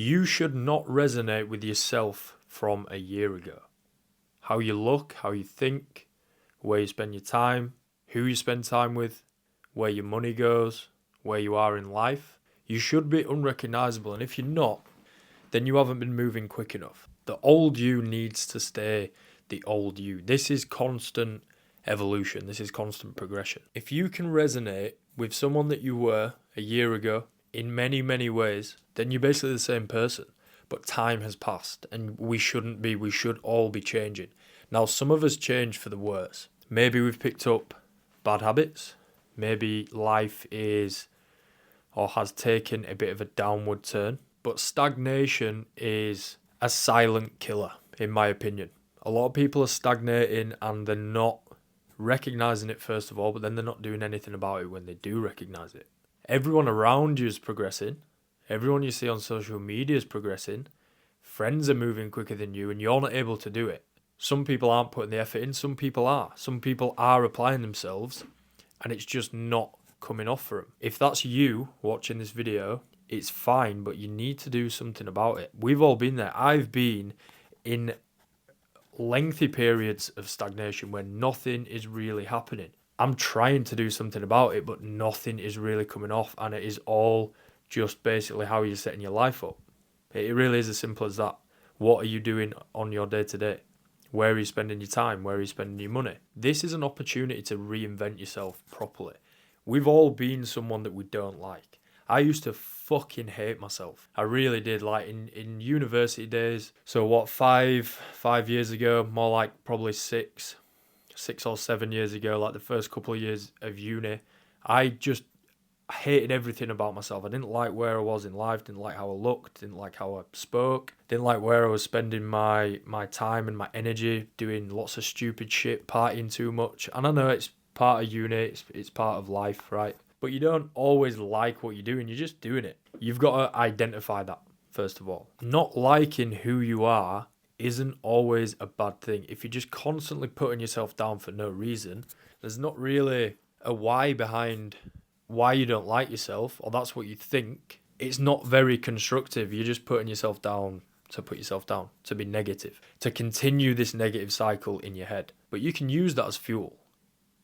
You should not resonate with yourself from a year ago. How you look, how you think, where you spend your time, who you spend time with, where your money goes, where you are in life. You should be unrecognizable, and if you're not, then you haven't been moving quick enough. The old you needs to stay the old you. This is constant evolution. This is constant progression. If you can resonate with someone that you were a year ago in many, many ways, then you're basically the same person. But time has passed, and we shouldn't be. We should all be changing. Now, some of us change for the worse. Maybe we've picked up bad habits. Maybe life is or has taken a bit of a downward turn. But stagnation is a silent killer, in my opinion. A lot of people are stagnating and they're not recognizing it first of all, but then they're not doing anything about it when they do recognize it. Everyone around you is progressing. Everyone you see on social media is progressing. Friends are moving quicker than you and you're not able to do it. Some people aren't putting the effort in, some people are. Some people are applying themselves and it's just not coming off for them. If that's you watching this video, it's fine, but you need to do something about it. We've all been there. I've been in lengthy periods of stagnation where nothing is really happening. I'm trying to do something about it, but nothing is really coming off, and it is all just basically how you're setting your life up. It really is as simple as that. What are you doing on your day-to-day? Where are you spending your time? Where are you spending your money? This is an opportunity to reinvent yourself properly. We've all been someone that we don't like. I used to fucking hate myself. I really did. Like in university days. So what, five years ago, more like probably six or 7 years ago, like the first couple of years of uni, I just hated everything about myself. I didn't like where I was in life, didn't like how I looked, didn't like how I spoke, didn't like where I was spending my time and my energy, doing lots of stupid shit, partying too much. And I know it's part of uni, it's part of life, right? But you don't always like what you're doing, you're just doing it. You've got to identify that, first of all. Not liking who you are isn't always a bad thing. If you're just constantly putting yourself down for no reason, there's not really a why behind why you don't like yourself, or that's what you think. It's not very constructive. You're just putting yourself down to put yourself down, to be negative, to continue this negative cycle in your head. But you can use that as fuel.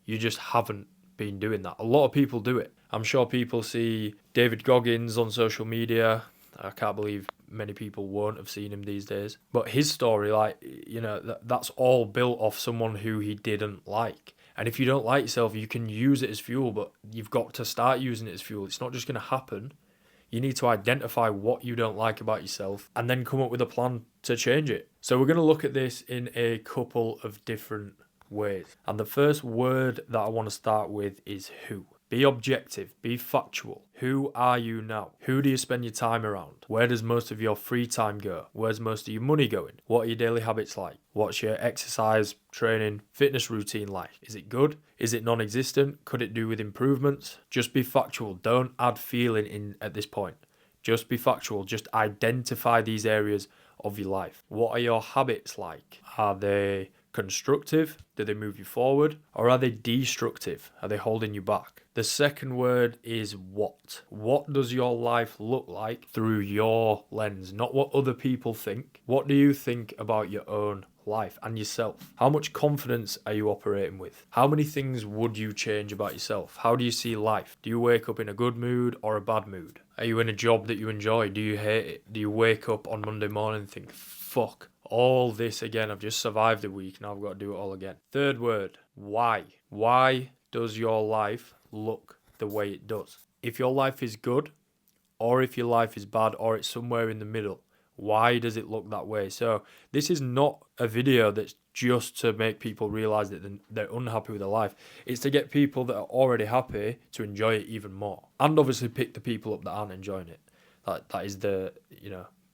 You just haven't been doing that. A lot of people do it. I'm sure people see David Goggins on social media. I can't believe many people won't have seen him these days. But his story, like, you know, that's all built off someone who he didn't like. And if you don't like yourself, you can use it as fuel, but you've got to start using it as fuel. It's not just going to happen. You need to identify what you don't like about yourself and then come up with a plan to change it. So we're going to look at this in a couple of different ways. And the first word that I want to start with is who. Be objective, be factual. Who are you now? Who do you spend your time around? Where does most of your free time go? Where's most of your money going? What are your daily habits like? What's your exercise, training, fitness routine like? Is it good? Is it non-existent? Could it do with improvements? Just be factual. Don't add feeling in at this point. Just be factual. Just identify these areas of your life. What are your habits like? Are they constructive? Do they move you forward? Or are they destructive? Are they holding you back? The second word is what. What does your life look like through your lens, not what other people think? What do you think about your own life and yourself? How much confidence are you operating with? How many things would you change about yourself? How do you see life? Do you wake up in a good mood or a bad mood? Are you in a job that you enjoy? Do you hate it? Do you wake up on Monday morning and think, fuck, all this again, I've just survived a week, now I've got to do it all again? Third word, why? Why does your life look the way it does? If your life is good, or if your life is bad, or it's somewhere in the middle, why does it look that way? So this is not a video that's just to make people realize that they're unhappy with their life. It's to get people that are already happy to enjoy it even more, and obviously pick the people up that aren't enjoying it. That is the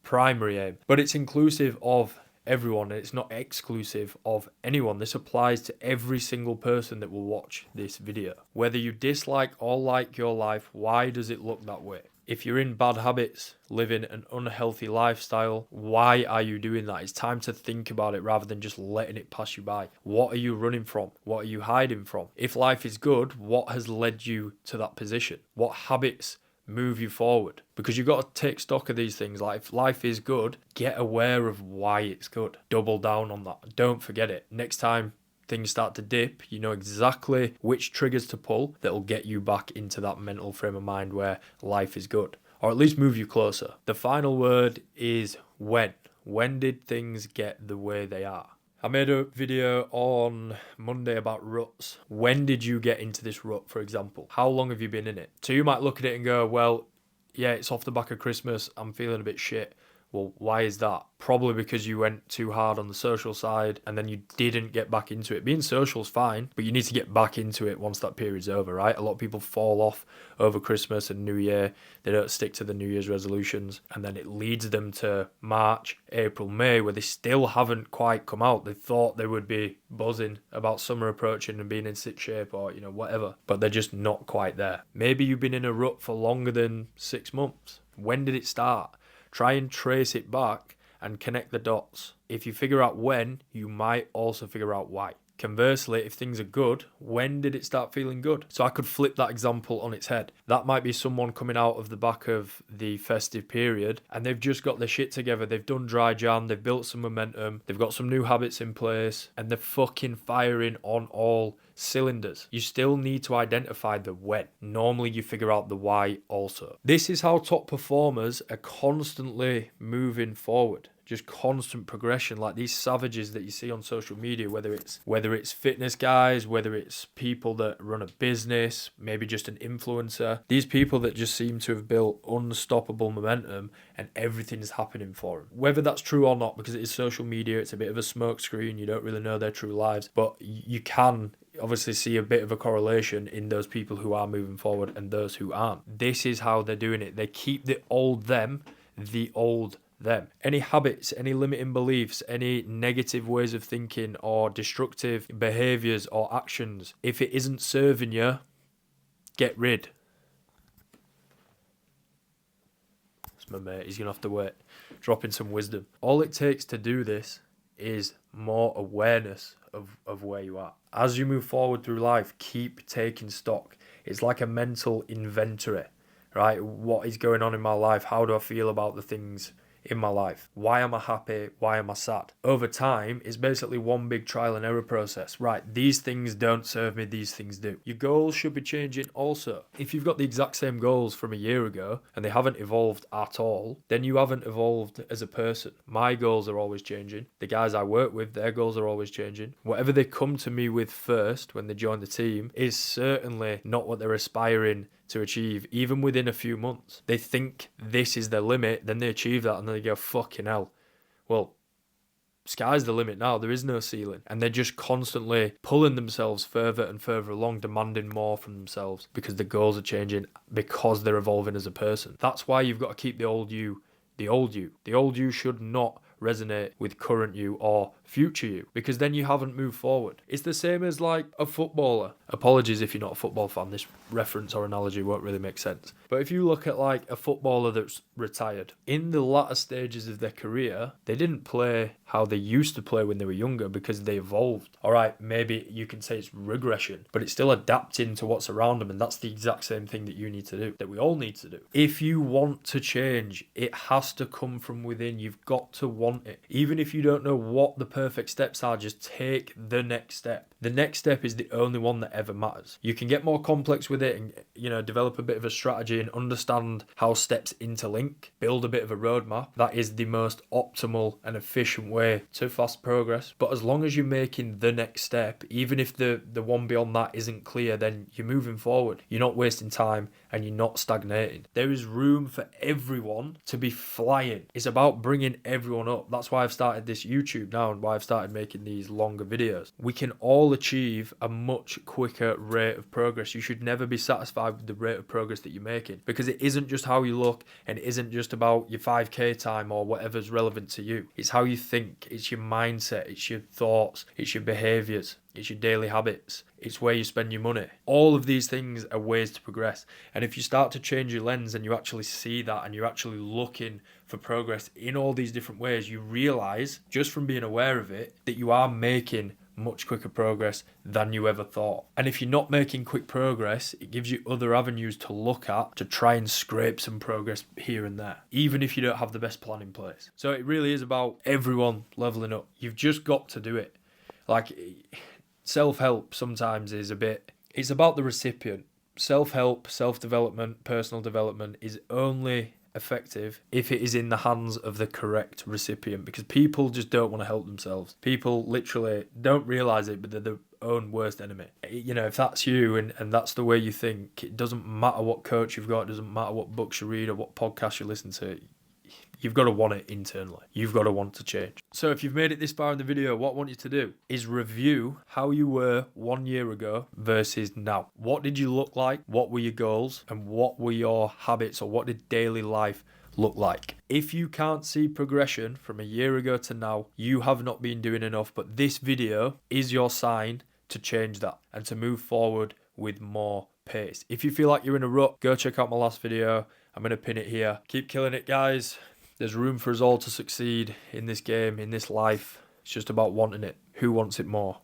primary aim. But it's inclusive of everyone, and it's not exclusive of anyone. This applies to every single person that will watch this video. Whether you dislike or like your life, why does it look that way? If you're in bad habits, living an unhealthy lifestyle, why are you doing that? It's time to think about it rather than just letting it pass you by. What are you running from? What are you hiding from? If life is good, what has led you to that position? What habits move you forward, because you've got to take stock of these things. Like, if life is good, get aware of why it's good. Double down on that. Don't forget it. Next time things start to dip, you know exactly which triggers to pull that'll get you back into that mental frame of mind where life is good, or at least move you closer. The final word is when. When did things get the way they are? I made a video on Monday about ruts. When did you get into this rut, for example? How long have you been in it? So you might look at it and go, well, yeah, it's off the back of Christmas. I'm feeling a bit shit. Well, why is that? Probably because you went too hard on the social side and then you didn't get back into it. Being social is fine, but you need to get back into it once that period's over, right? A lot of people fall off over Christmas and New Year. They don't stick to the New Year's resolutions, and then it leads them to March, April, May, where they still haven't quite come out. They thought they would be buzzing about summer approaching and being in sick shape, or, you know, whatever, but they're just not quite there. Maybe you've been in a rut for longer than 6 months. When did it start? Try and trace it back and connect the dots. If you figure out when, you might also figure out why. Conversely, if things are good, when did it start feeling good? So I could flip that example on its head. That might be someone coming out of the back of the festive period and they've just got their shit together. They've done dry Jan, they've built some momentum, they've got some new habits in place, and they're fucking firing on all cylinders. You still need to identify the when. Normally you figure out the why also. This is how top performers are constantly moving forward. Just constant progression, like these savages that you see on social media, whether it's fitness guys, whether it's people that run a business, maybe just an influencer. These people that just seem to have built unstoppable momentum and everything is happening for them. Whether that's true or not, because it is social media, it's a bit of a smokescreen, you don't really know their true lives, but you can obviously see a bit of a correlation in those people who are moving forward and those who aren't. This is how they're doing it. They keep the old them, the old them. Any habits, any limiting beliefs, any negative ways of thinking or destructive behaviors or actions, if it isn't serving you, get rid. That's my mate, he's gonna have to wait. Dropping some wisdom. All it takes to do this is more awareness of where you are. As you move forward through life, keep taking stock. It's like a mental inventory, right? What is going on in my life? How do I feel about the things in my life? Why am I happy? Why am I sad? Over time, it's basically one big trial and error process. Right, these things don't serve me, these things do. Your goals should be changing also. If you've got the exact same goals from a year ago and they haven't evolved at all, then you haven't evolved as a person. My goals are always changing. The guys I work with, their goals are always changing. Whatever they come to me with first when they join the team is certainly not what they're aspiring to achieve, even within a few months. They think this is their limit, then they achieve that and then they go, fucking hell. Well, sky's the limit now, there is no ceiling. And they're just constantly pulling themselves further and further along, demanding more from themselves because the goals are changing, because they're evolving as a person. That's why you've got to keep the old you the old you. The old you should not resonate with current you or future you, because then you haven't moved forward. It's the same as like a footballer. Apologies if you're not a football fan, this reference or analogy won't really make sense. But if you look at like a footballer that's retired, in the latter stages of their career, they didn't play how they used to play when they were younger because they evolved. All right, maybe you can say it's regression, but it's still adapting to what's around them, and that's the exact same thing that you need to do, that we all need to do. If you want to change, it has to come from within. You've got to want it. Even if you don't know what the perfect steps are, just take the next step. The next step is the only one that ever matters. You can get more complex with it and, develop a bit of a strategy and understand how steps interlink, build a bit of a roadmap. That is the most optimal and efficient way to fast progress. But as long as you're making the next step, even if the one beyond that isn't clear, then you're moving forward. You're not wasting time and you're not stagnating. There is room for everyone to be flying. It's about bringing everyone up. That's why I've started this YouTube now and why I've started making these longer videos. We can all achieve a much quicker rate of progress. You should never be satisfied with the rate of progress that you're making, because it isn't just how you look and it isn't just about your 5k time or whatever's relevant to you. It's how you think, it's your mindset, it's your thoughts, it's your behaviors, it's your daily habits, it's where you spend your money. All of these things are ways to progress. And if you start to change your lens and you actually see that and you're actually looking for progress in all these different ways, you realize just from being aware of it that you are making much quicker progress than you ever thought. And if you're not making quick progress, it gives you other avenues to look at to try and scrape some progress here and there, even if you don't have the best plan in place. So it really is about everyone leveling up. You've just got to do it. Like, self-help sometimes is it's about the recipient. Self-help, self-development, personal development is only effective if it is in the hands of the correct recipient, because people just don't want to help themselves. People literally don't realize it, but they're their own worst enemy. You know, if that's you and that's the way you think, it doesn't matter what coach you've got, it doesn't matter what books you read or what podcasts you listen to. You've got to want it internally. You've got to want to change. So if you've made it this far in the video, what I want you to do is review how you were 1 year ago versus now. What did you look like? What were your goals? And what were your habits, or what did daily life look like? If you can't see progression from a year ago to now, you have not been doing enough. But this video is your sign to change that and to move forward with more pace. If you feel like you're in a rut, go check out my last video. I'm going to pin it here. Keep killing it, guys. There's room for us all to succeed in this game, in this life. It's just about wanting it. Who wants it more?